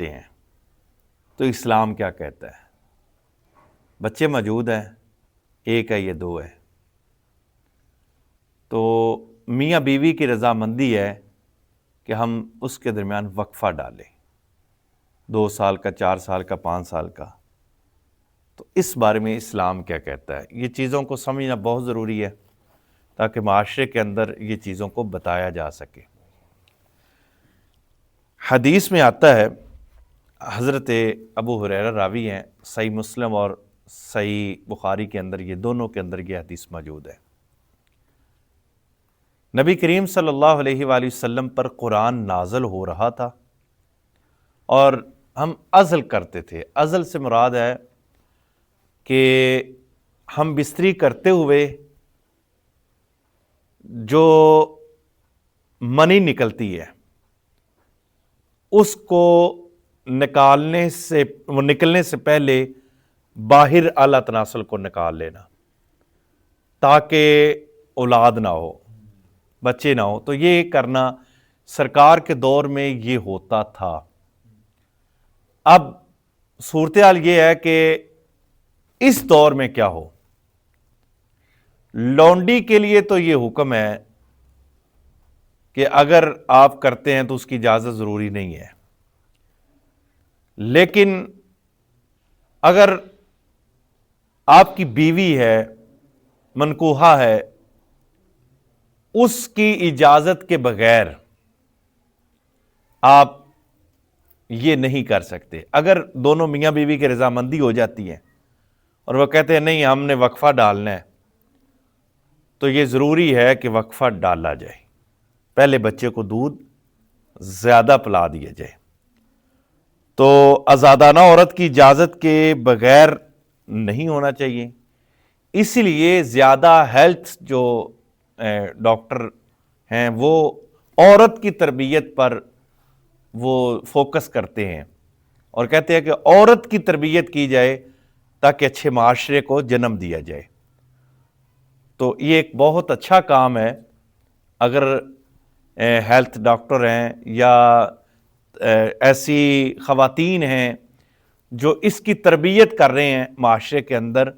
ہیں تو اسلام کیا کہتا ہے؟ بچے موجود ہیں، ایک ہے، یہ دو ہے، تو میاں بیوی کی رضامندی ہے کہ ہم اس کے درمیان وقفہ ڈالیں، 2 سال کا، 4 سال کا، 5 سال کا۔ تو اس بارے میں اسلام کیا کہتا ہے؟ یہ چیزوں کو سمجھنا بہت ضروری ہے تاکہ معاشرے کے اندر یہ چیزوں کو بتایا جا سکے۔ حدیث میں آتا ہے، حضرت ابو ہریرہ راوی ہیں، صحیح مسلم اور صحیح بخاری کے اندر، یہ دونوں کے اندر یہ حدیث موجود ہے۔ نبی کریم صلی اللہ علیہ وآلہ وسلم پر قرآن نازل ہو رہا تھا اور ہم عزل کرتے تھے۔ عزل سے مراد ہے کہ ہم بستری کرتے ہوئے جو منی نکلتی ہے اس کو نکلنے سے پہلے باہر اعلیٰ تناسل کو نکال لینا تاکہ اولاد نہ ہو، بچے نہ ہو۔ تو یہ کرنا سرکار کے دور میں یہ ہوتا تھا۔ اب صورتحال یہ ہے کہ اس دور میں کیا ہو، لونڈی کے لیے تو یہ حکم ہے کہ اگر آپ کرتے ہیں تو اس کی اجازت ضروری نہیں ہے، لیکن اگر آپ کی بیوی ہے، منکوحہ ہے، اس کی اجازت کے بغیر آپ یہ نہیں کر سکتے۔ اگر دونوں میاں بیوی کی رضامندی ہو جاتی ہے اور وہ کہتے ہیں نہیں ہم نے وقفہ ڈالنا ہے، تو یہ ضروری ہے کہ وقفہ ڈالا جائے، پہلے بچے کو دودھ زیادہ پلا دیا جائے۔ تو آزادانہ عورت کی اجازت کے بغیر نہیں ہونا چاہیے، اس لیے زیادہ ہیلتھ جو ڈاکٹر ہیں وہ عورت کی تربیت پر وہ فوکس کرتے ہیں اور کہتے ہیں کہ عورت کی تربیت کی جائے تاکہ اچھے معاشرے کو جنم دیا جائے۔ تو یہ ایک بہت اچھا کام ہے۔ اگر ہیلتھ ڈاکٹر ہیں یا ایسی خواتین ہیں جو اس کی تربیت کر رہے ہیں معاشرے کے اندر،